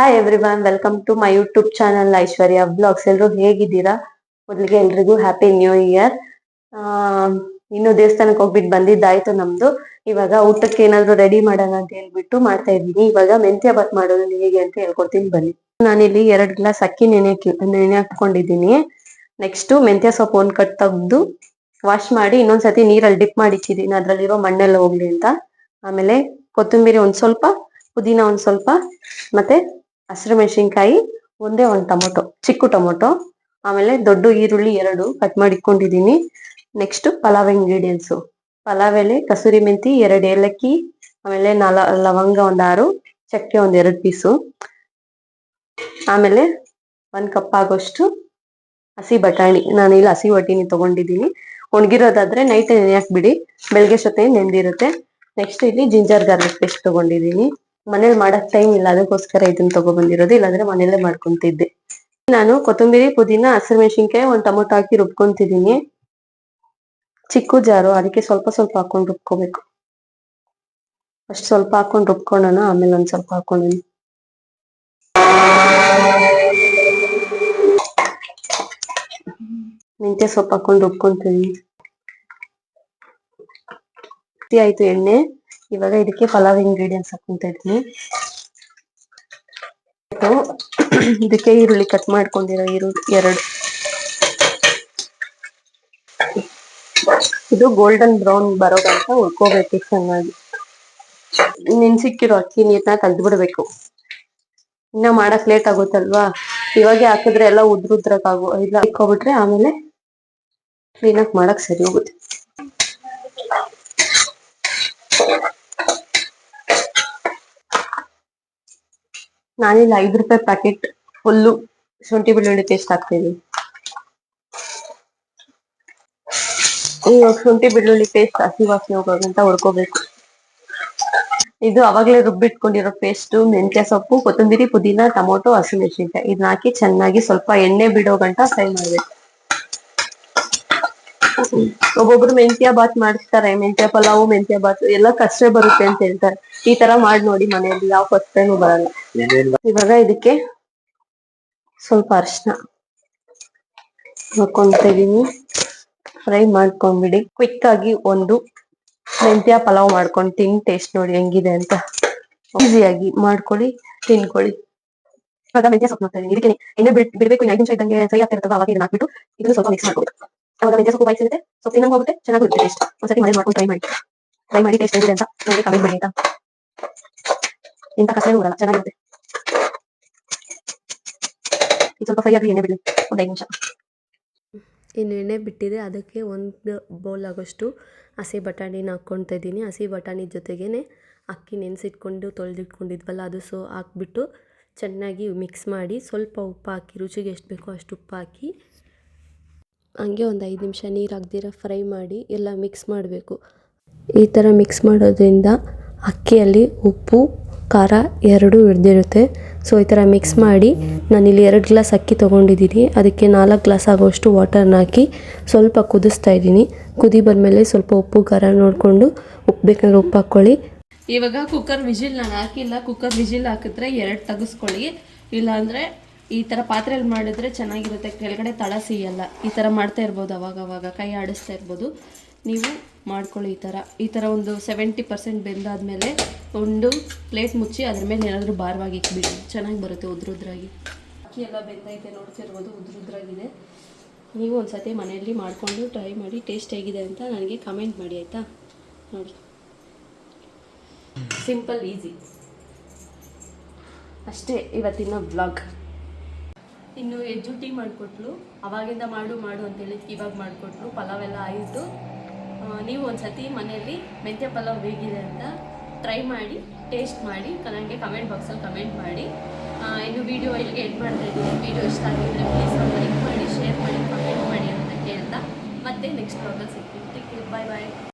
Hi everyone, welcome to my YouTube channel Aishwarya blogs. ಎಲ್ಲರೂ ಹೇಗಿದ್ದೀರಾ? ಮೊದಲಿಗೆ ಎಲ್ರಿಗೂ ಹ್ಯಾಪಿ ನ್ಯೂ ಇಯರ್. ಆ ಇನ್ನು ದೇವಸ್ಥಾನಕ್ಕೆ ಹೋಗ್ಬಿಟ್ಟು ಬಂದಿದ್ದಾಯ್ತು ನಮ್ದು. ಇವಾಗ ಊಟಕ್ಕೆ ಏನಾದ್ರು ರೆಡಿ ಮಾಡೋಣ ಅಂತ ಹೇಳ್ಬಿಟ್ಟು ಮಾಡ್ತಾ ಇದ್ದೀನಿ. ಇವಾಗ ಮೆಂತ್ಯ ಬಾತ್ ಮಾಡೋದು ಹೇಗೆ ಅಂತ ಹೇಳ್ಕೊಡ್ತೀನಿ ಬನ್ನಿ. ನಾನಿಲ್ಲಿ 2 ಗ್ಲಾಸ್ ಅಕ್ಕಿ ನೆನೆ ಹಾಕೊಂಡಿದ್ದೀನಿ. ನೆಕ್ಸ್ಟ್ ಮೆಂತ್ಯ ಸೊಪ್ಪು ಒಂದ್ ಕಟ್ ತೆಗ್ದು ವಾಶ್ ಮಾಡಿ ಇನ್ನೊಂದ್ಸತಿ ನೀರಲ್ಲಿ ಡಿಪ್ ಮಾಡಿ ಇಕ್ಕಿದ್ದೀನಿ, ಅದ್ರಲ್ಲಿರೋ ಮಣ್ಣೆಲ್ಲ ಹೋಗ್ಲಿ ಅಂತ. ಆಮೇಲೆ ಕೊತ್ತಂಬರಿ ಒಂದ್ ಸ್ವಲ್ಪ, ಪುದೀನ ಒಂದ್ ಸ್ವಲ್ಪ, ಮತ್ತೆ ಹಸಿರು ಮೆಣಸಿನ್ಕಾಯಿ ಒಂದೇ ಒಂದು ಟೊಮೊಟೊ, ಚಿಕ್ಕ ಟೊಮೊಟೊ, ಆಮೇಲೆ ದೊಡ್ಡ ಈರುಳ್ಳಿ 2 ಕಟ್ ಮಾಡಿ ಇಟ್ಕೊಂಡಿದೀನಿ. ನೆಕ್ಸ್ಟ್ ಪಲಾವ್ ಇಂಗ್ರೀಡಿಯೆಂಟ್ಸ್: ಪಲಾವ್ ಎಲೆ, ಕಸೂರಿ ಮೆಂತಿ, 2 ಏಲಕ್ಕಿ, ಆಮೇಲೆ ಲವಂಗ ಒಂದ್ 6, ಚಕ್ಕೆ ಒಂದ್ 2 ಪೀಸು, ಆಮೇಲೆ 1 ಕಪ್ ಆಗೋಷ್ಟು ಹಸಿ ಬಟಾಣಿ. ನಾನು ಇಲ್ಲಿ ಹಸಿ ಬಟಾಣಿ ತಗೊಂಡಿದ್ದೀನಿ. ಒಣಗಿರೋದಾದ್ರೆ ನೈಟ್ ನೆನೆಯಕ್ ಬಿಡಿ, ಬೆಳಗ್ಗೆ ಜೊತೆ ನೆಂದಿರುತ್ತೆ. ನೆಕ್ಸ್ಟ್ ಇಲ್ಲಿ ಜಿಂಜರ್ ಗಾರ್ಲಿಕ್ ಪೇಸ್ಟ್ ತಗೊಂಡಿದ್ದೀನಿ. ಮನೇಲಿ ಮಾಡಕ್ ಟೈಮ್ ಇಲ್ಲ, ಅದಕ್ಕೋಸ್ಕರ ಇದನ್ನ ತಗೊಬಂದಿರೋದು, ಇಲ್ಲಾಂದ್ರೆ ಮನೇಲೆ ಮಾಡ್ಕೊಂತಿದ್ದೆ. ನಾನು ಕೊತ್ತಂಬರಿ, ಪುದೀನ, ಹಸಿರು ಮೆಣಸಿನ್ಕಾಯಿ, ಒಂದ್ ಟೊಮೊಟೊ ಹಾಕಿ ರುಬ್ಕೊಂತಿದ್ದೀನಿ. ಚಿಕ್ಕ ಜಾರು, ಅದಕ್ಕೆ ಸ್ವಲ್ಪ ಸ್ವಲ್ಪ ಹಾಕೊಂಡು ರುಬ್ಕೋಬೇಕು. ಅಷ್ಟು ಸ್ವಲ್ಪ ಹಾಕೊಂಡು ರುಬ್ಕೊಳ್ಳೋಣ, ಆಮೇಲೆ ಒಂದ್ ಸ್ವಲ್ಪ ಹಾಕೊಂಡಿ. ಮೆಂತ್ಯ ಸೊಪ್ಪು ಹಾಕೊಂಡು ರುಬ್ಕೊಂತೀನಿ. ಆಯ್ತು ಎಣ್ಣೆ. ಇವಾಗ ಇದಕ್ಕೆ ಪಲಾವ್ ಇಂಗ್ರೀಡಿಯೆಂಟ್ಸ್ ಹಾಕೊಂತ ಇದ್ದೀನಿ. ಇದಕ್ಕೆ ಈರುಳ್ಳಿ ಕಟ್ ಮಾಡ್ಕೊಂಡಿರೋ ಈರುಳ್ಳಿ 2. ಇದು ಗೋಲ್ಡನ್ ಬ್ರೌನ್ ಬರೋಗಂಟ ಹುರ್ಕೋಬೇಕು ಚೆನ್ನಾಗಿ. ನೆನ್ಸಿಕ್ಕಿರೋ ಅಕ್ಕಿ ನೀರ್ನ ತೆಗ್ದ್ಬಿಡ್ಬೇಕು. ಇನ್ನ ಮಾಡಕ್ ಲೇಟ್ ಆಗುತ್ತಲ್ವಾ, ಇವಾಗೆ ಹಾಕಿದ್ರೆ ಎಲ್ಲ ಇಲ್ಲ ಇಕ್ಕೊಬಿಟ್ರೆ ಆಮೇಲೆ ಕ್ಲೀನಾಗಿ ಮಾಡಕ್ ಸರಿ ಹೋಗುತ್ತೆ. ನಾನಿಲ್ಲಿ 5 ರೂಪಾಯಿ ಪ್ಯಾಕೆಟ್ ಫುಲ್ಲು ಶುಂಠಿ ಬೆಳ್ಳುಳ್ಳಿ ಪೇಸ್ಟ್ ಹಾಕ್ತೀನಿ. ಶುಂಠಿ ಬೆಳ್ಳುಳ್ಳಿ ಪೇಸ್ಟ್ ಹಸಿ ವಾಸನೆ ಹೋಗೋಗಂಟ ಹುರ್ಕೋಬೇಕು. ಇದು ಅವಾಗಲೇ ರುಬ್ಬಿಟ್ಕೊಂಡಿರೋ ಪೇಸ್ಟ್, ಮೆಂತ್ಯ ಸೊಪ್ಪು, ಕೊತ್ತಂಬರಿ, ಪುದೀನ, ಟೊಮೊಟೊ, ಹಸಿಮೆಣಸಿನ್ಕಾಯಿ ಇದನ್ನ ಹಾಕಿ ಚೆನ್ನಾಗಿ ಸ್ವಲ್ಪ ಎಣ್ಣೆ ಬಿಡೋ ಗಂಟ ಫ್ರೈ ಮಾಡ್ಬೇಕು. ಒಬ್ಬೊಬ್ರು ಮೆಂತ್ಯ ಬಾತ್ ಮಾಡ್ತಾರೆ, ಮೆಂತ್ಯ ಪಲಾವು, ಮೆಂತ್ಯ ಬಾತ್ ಎಲ್ಲ ಕಷ್ಟ ಬರುತ್ತೆ ಅಂತ ಹೇಳ್ತಾರೆ. ಈ ತರ ಮಾಡಿ ನೋಡಿ ಮನೆಯಲ್ಲಿ, ಯಾವ ಕಷ್ಟನೂ ಬರಲ್ಲ. ಇವಾಗ ಇದಕ್ಕೆ ಸ್ವಲ್ಪ ಅರಿಶಿನ ಹಾಕೊಂತ ಇದೀನಿ. ಫ್ರೈ ಮಾಡ್ಕೊಂಡ್ಬಿಡಿ. ಕ್ವಿಕ್ ಆಗಿ ಒಂದು ಮೆಂತ್ಯ ಪಲಾವ್ ಮಾಡ್ಕೊಂಡು ತಿನ್ ಟೇಸ್ಟ್ ನೋಡಿ ಹೆಂಗಿದೆ ಅಂತ. ಈಸಿಯಾಗಿ ಮಾಡ್ಕೊಳ್ಳಿ, ತಿನ್ಕೊಳ್ಳಿ. ಇವಾಗ ಮೆಂತ್ಯ ಸೊಪ್ಪು ಹಾಕ್ತಾ ಇದೀನಿ. ಇದಕ್ಕೆ ಎಣ್ಣೆ ಬಿಡ್ಬೇಕು. 5 ನಿಮಿಷ ಇದ್ದಂಗೆ ಫ್ರೈ ಆಗ್ತಿರ್ತದೆ, ಅವಾಗ ಇದನ್ನ ಹಾಕ್ಬಿಟ್ಟು ಇದನ್ನು ಸ್ವಲ್ಪ ಮಿಕ್ಸ್ ಮಾಡ್ಕೊಬೇಕು. ಅವಾಗ ಮೆಂತ್ಯ ಸೊಪ್ಪು ಬಾಯಿ ಸಿಗುತ್ತೆ, ಸೊಪ್ಪು ತಿನ್ನಂಗ್ ಹೋಗುತ್ತೆ, ಚೆನ್ನಾಗಿರುತ್ತೆ ಟೇಸ್ಟ್. ಒಂದ್ಸತಿ ಮನೇಲಿ ಮಾಡ್ಕೊಂಡು ಟ್ರೈ ಮಾಡಿ ಟೇಸ್ಟ್ ಹೆಂಗಿದೆ ಅಂತ ನನಗೆ ಕಮೆಂಟ್ ಮಾಡಿ ಆಯ್ತಾ. ಇಂಥ ಕಷ್ಟನೂ ಬರಲ್ಲ, ಚೆನ್ನಾಗಿರುತ್ತೆ. ಇದು ಸ್ವಲ್ಪ ಫ್ರೈ ಆಗಿ ಎಣ್ಣೆ ಬಿಡಿ ಒಂದು 5 ನಿಮಿಷ. ಇನ್ನು ಎಣ್ಣೆ ಬಿಟ್ಟಿದೆ, ಅದಕ್ಕೆ 1 ಬೌಲ್ ಆಗೋಷ್ಟು ಹಸಿ ಬಟಾಣಿನ ಹಾಕ್ಕೊತಾ ಇದ್ದೀನಿ. ಹಸಿ ಬಟಾಣಿ ಜೊತೆಗೇ ಅಕ್ಕಿ ನೆನೆಸಿಟ್ಕೊಂಡು ತೊಳೆದಿಟ್ಕೊಂಡಿದ್ವಲ್ಲ ಅದು ಹಾಕ್ಬಿಟ್ಟು ಚೆನ್ನಾಗಿ ಮಿಕ್ಸ್ ಮಾಡಿ, ಸ್ವಲ್ಪ ಉಪ್ಪು ಹಾಕಿ, ರುಚಿಗೆ ಎಷ್ಟು ಬೇಕೋ ಅಷ್ಟು ಉಪ್ಪು ಹಾಕಿ, ಹಂಗೆ ಒಂದು 5 ನಿಮಿಷ ನೀರು ಹಾಕ್ದಿರ ಫ್ರೈ ಮಾಡಿ ಎಲ್ಲ ಮಿಕ್ಸ್ ಮಾಡಬೇಕು. ಈ ಥರ ಮಿಕ್ಸ್ ಮಾಡೋದ್ರಿಂದ ಅಕ್ಕಿಯಲ್ಲಿ ಉಪ್ಪು ಖಾರ 2 ಹಿಡ್ದಿರುತ್ತೆ. ಸೊ ಈ ಥರ ಮಿಕ್ಸ್ ಮಾಡಿ, ನಾನಿಲ್ಲಿ 2 ಗ್ಲಾಸ್ ಅಕ್ಕಿ ತೊಗೊಂಡಿದ್ದೀನಿ, ಅದಕ್ಕೆ 4 ಗ್ಲಾಸ್ ಆಗೋಷ್ಟು ವಾಟರ್ನ ಹಾಕಿ ಸ್ವಲ್ಪ ಕುದಿಸ್ತಾ ಇದ್ದೀನಿ. ಕುದಿ ಬಂದಮೇಲೆ ಸ್ವಲ್ಪ ಉಪ್ಪು ಖಾರ ನೋಡಿಕೊಂಡು ಉಪ್ಪು ಬೇಕಂದ್ರೆ ಉಪ್ಪು ಹಾಕ್ಕೊಳ್ಳಿ. ಇವಾಗ ಕುಕ್ಕರ್ ವಿಜಿಲ್ ನಾನು ಹಾಕಿಲ್ಲ. ಕುಕ್ಕರ್ ವಿಜಿಲ್ ಹಾಕಿದ್ರೆ 2 ತೆಗೆಸ್ಕೊಳ್ಳಿ. ಇಲ್ಲಾಂದರೆ ಈ ಥರ ಪಾತ್ರೆಯಲ್ಲಿ ಮಾಡಿದ್ರೆ ಚೆನ್ನಾಗಿರುತ್ತೆ, ಕೆಳಗಡೆ ತಳ ಸಿಯಲ್ಲ. ಈ ಥರ ಮಾಡ್ತಾ ಇರ್ಬೋದು, ಅವಾಗವಾಗ ಕೈ ಆಡಿಸ್ತಾ ಇರ್ಬೋದು. ನೀವು ಮಾಡ್ಕೊಳ್ಳಿ ಈ ಥರ ಒಂದು 70% ಬೆಂದಾದ್ಮೇಲೆ ಒಂದು ಪ್ಲೇಟ್ ಮುಚ್ಚಿ ಅದ್ರ ಮೇಲೆ ಏನಾದರೂ ಭಾರವಾಗಿ ಇಕ್ಬಿಡಿ, ಚೆನ್ನಾಗಿ ಬರುತ್ತೆ ಉದ್ರುದ್ರಾಗಿ. ಅಕ್ಕಿ ಎಲ್ಲ ಬೆಂದೈತೆ ನೋಡ್ತಿರ್ಬೋದು, ಉದ್ರುದ್ರಾಗಿದೆ. ನೀವು ಒಂದು ಸತಿ ಮನೆಯಲ್ಲಿ ಮಾಡಿಕೊಂಡು ಟ್ರೈ ಮಾಡಿ, ಟೇಸ್ಟ್ ಹೇಗಿದೆ ಅಂತ ನನಗೆ ಕಮೆಂಟ್ ಮಾಡಿ ಆಯಿತಾ. ನೋಡಿ, ಸಿಂಪಲ್ ಈಸಿ ಅಷ್ಟೇ ಇವತ್ತಿನ ವ್ಲಾಗ್. ಇನ್ನು ಎಜ್ಜು ಟೀ ಮಾಡಿಕೊಟ್ಲು, ಅವಾಗಿಂದ ಮಾಡು ಅಂತೇಳಿ ಇವಾಗ ಮಾಡಿಕೊಟ್ಲು. ಪಲಾವ್ ಎಲ್ಲ ಆಯಿತು. ನೀವು ಒಂದು ಸತಿ ಮನೆಯಲ್ಲಿ ಮೆಂತ್ಯ ಪಲಾವ್ ಹೇಗಿದೆ ಅಂತ ಟ್ರೈ ಮಾಡಿ, ಟೇಸ್ಟ್ ಮಾಡಿ, ನನಗೆ ಕಮೆಂಟ್ ಬಾಕ್ಸಲ್ಲಿ ಕಮೆಂಟ್ ಮಾಡಿ. ಇನ್ನು ವಿಡಿಯೋ ಇಲ್ಲಿಗೆ ಎಂಡ್ ಮಾಡ್ತಾ ಇದ್ದೀನಿ. ವಿಡಿಯೋ ಇಷ್ಟ ಆಗಿದ್ದರೆ ಪ್ಲೀಸ್ ಒಂದು ಲೈಕ್ ಮಾಡಿ, ಶೇರ್ ಮಾಡಿ, ಕಮೆಂಟ್ ಮಾಡಿ ಅಂತ ಕೇಳ್ತಾ ಮತ್ತೆ ನೆಕ್ಸ್ಟ್ ವ್ಲಾಗಲ್ಲಿ ಸಿಗ್ತೀನಿ. ಟೇಕ್ ಕೇರ್, ಬಾಯ್.